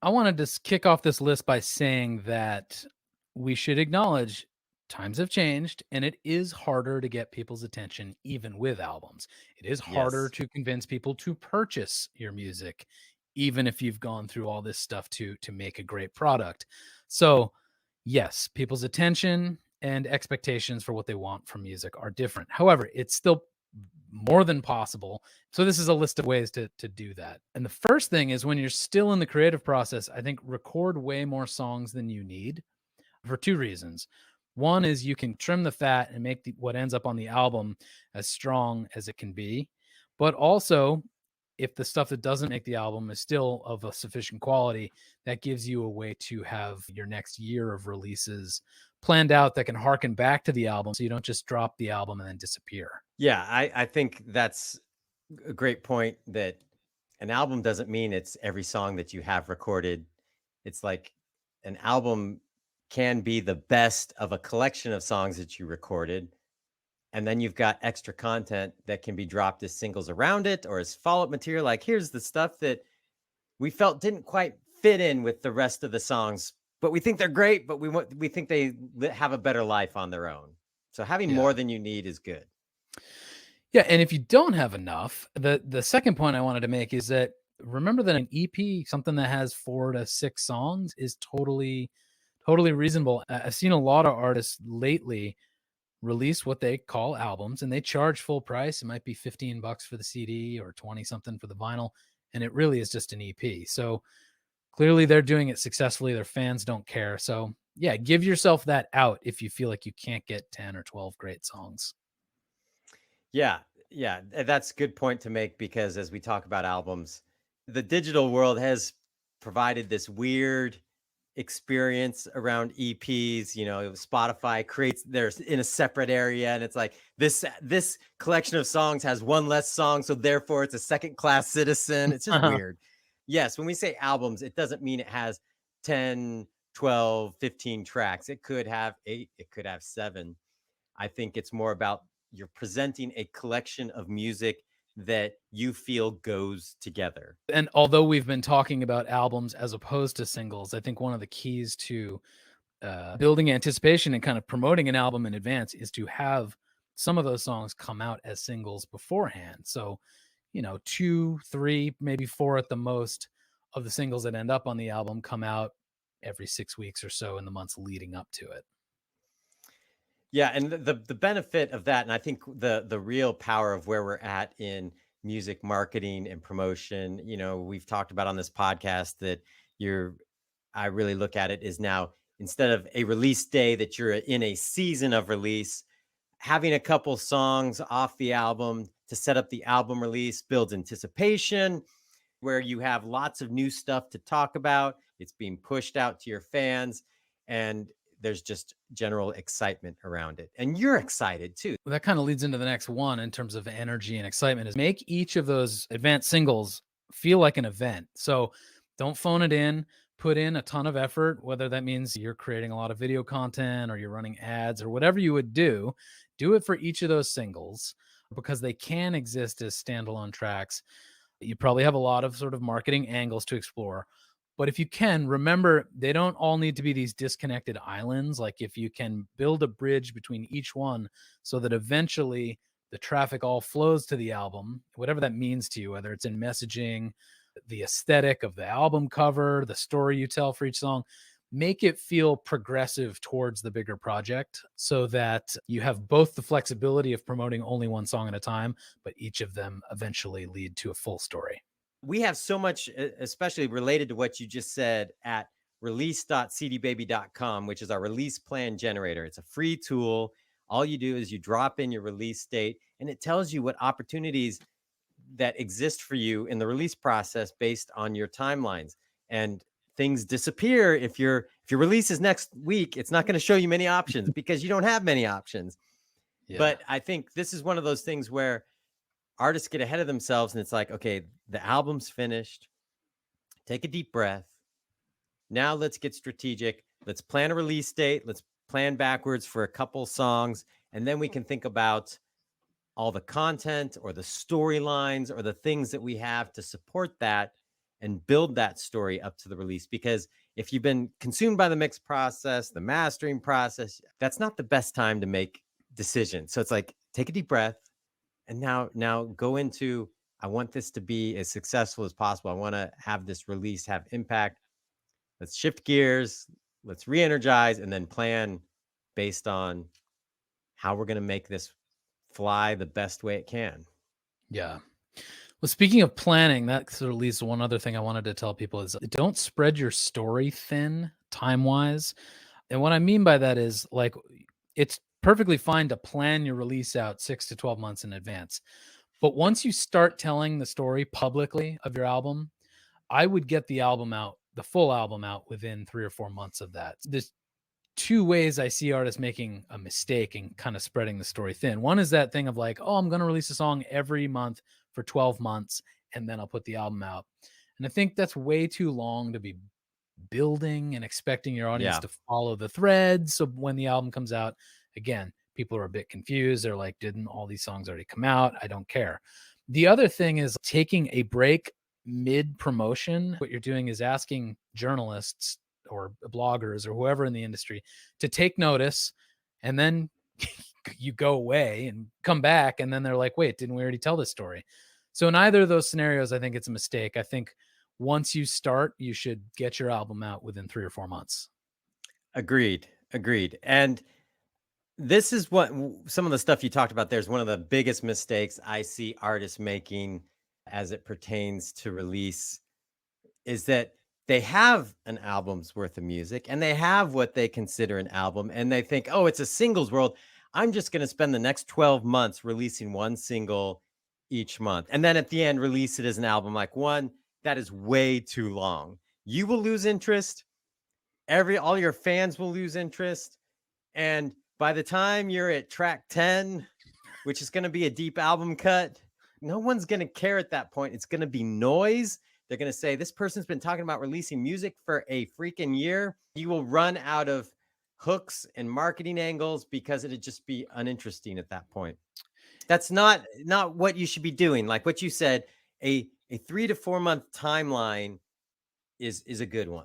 I wanted to kick off this list by saying that we should acknowledge times have changed and it is harder to get people's attention even with albums. It is harder Yes. to convince people to purchase your music even if you've gone through all this stuff to make a great product. So, yes, people's attention and expectations for what they want from music are different. However, it's still more than possible. So this is a list of ways to do that. And the first thing is when you're still in the creative process, I think record way more songs than you need for two reasons. One is you can trim the fat and make what ends up on the album as strong as it can be. But also, if the stuff that doesn't make the album is still of a sufficient quality, that gives you a way to have your next year of releases planned out that can harken back to the album so you don't just drop the album and then disappear. Yeah, I think that's a great point that an album doesn't mean it's every song that you have recorded. It's like an album can be the best of a collection of songs that you recorded. And then you've got extra content that can be dropped as singles around it or as follow up material. Like, here's the stuff that we felt didn't quite fit in with the rest of the songs, but we think they're great, but we think they have a better life on their own. So having Yeah. more than you need is good. Yeah, and if you don't have enough, the second point I wanted to make is that remember that an EP, something that has 4 to 6 songs is totally reasonable. I've seen a lot of artists lately release what they call albums and they charge full price. It might be 15 bucks for the CD or 20 something for the vinyl, and it really is just an EP. So clearly they're doing it successfully. Their fans don't care. So, yeah, give yourself that out if you feel like you can't get 10 or 12 great songs. Yeah, yeah, that's a good point to make because as we talk about albums, the digital world has provided this weird experience around EPs. You know, Spotify creates there's in a separate area, and it's like this collection of songs has one less song, so therefore it's a second class citizen. It's just weird. Yes, when we say albums, it doesn't mean it has 10, 12, 15 tracks. It could have 8, it could have 7. I think it's more about you're presenting a collection of music that you feel goes together. And although we've been talking about albums as opposed to singles, I think one of the keys to building anticipation and kind of promoting an album in advance is to have some of those songs come out as singles beforehand. So, two, three, maybe four at the most of the singles that end up on the album come out every 6 weeks or so in the months leading up to it. Yeah, and the benefit of that, and I think the real power of where we're at in music marketing and promotion, we've talked about on this podcast that you're I really look at it is now instead of a release day that you're in a season of release, having a couple songs off the album to set up the album release builds anticipation where you have lots of new stuff to talk about. It's being pushed out to your fans, and there's just general excitement around it. And you're excited too. Well, that kind of leads into the next one in terms of energy and excitement is make each of those advanced singles feel like an event. So don't phone it in, put in a ton of effort, whether that means you're creating a lot of video content or you're running ads or whatever you would do it for each of those singles because they can exist as standalone tracks. You probably have a lot of sort of marketing angles to explore. But if you can, remember, they don't all need to be these disconnected islands. Like if you can build a bridge between each one so that eventually the traffic all flows to the album, whatever that means to you, whether it's in messaging, the aesthetic of the album cover, the story you tell for each song, make it feel progressive towards the bigger project so that you have both the flexibility of promoting only one song at a time, but each of them eventually lead to a full story. We have so much, especially related to what you just said at release.cdbaby.com, which is our release plan generator. It's a free tool. All you do is you drop in your release date and it tells you what opportunities that exist for you in the release process based on your timelines. And things disappear if your release is next week, it's not going to show you many options because you don't have many options. Yeah. But I think this is one of those things where artists get ahead of themselves and it's like, okay, the album's finished. Take a deep breath. Now let's get strategic. Let's plan a release date. Let's plan backwards for a couple songs. And then we can think about all the content or the storylines or the things that we have to support that. and build that story up to the release. Because if you've been consumed by the mix process, the mastering process, that's not the best time to make decisions. So it's like, take a deep breath, and now go into, I want this to be as successful as possible. I want to have this release have impact. Let's shift gears, let's re-energize, and then plan based on how we're going to make this fly the best way it can. Yeah. Well, speaking of planning, that sort of leads to one other thing I wanted to tell people is don't spread your story thin time wise. And what I mean by that is like it's perfectly fine to plan your release out 6 to 12 months in advance. But once you start telling the story publicly of your album, I would get the album out, the full album out within 3 or 4 months of that. There's two ways I see artists making a mistake and kind of spreading the story thin. One is that thing of like, oh, I'm going to release a song every month for 12 months and then I'll put the album out. And I think that's way too long to be building and expecting your audience Yeah. to follow the threads. So when the album comes out, again, people are a bit confused. They're like, didn't all these songs already come out? I don't care. The other thing is taking a break mid promotion. What you're doing is asking journalists or bloggers or whoever in the industry to take notice, and then you go away and come back and then they're like, wait, didn't we already tell this story? So in either of those scenarios, I think it's a mistake. I think once you start, you should get your album out within 3 or 4 months. Agreed. Agreed. And this is what some of the stuff you talked about there is one of the biggest mistakes I see artists making as it pertains to release, is that they have an album's worth of music and they have what they consider an album, and they think, oh, it's a singles world. I'm just going to spend the next 12 months releasing one single each month. And then at the end, release it as an album. Like, one, that is way too long. You will lose interest. All your fans will lose interest. And by the time you're at track 10, which is going to be a deep album cut, no one's going to care at that point. It's going to be noise. They're going to say, this person's been talking about releasing music for a freaking year. You will run out of hooks and marketing angles because it'd just be uninteresting at that point. That's not what you should be doing. Like what you said, a 3 to 4 month timeline is a good one.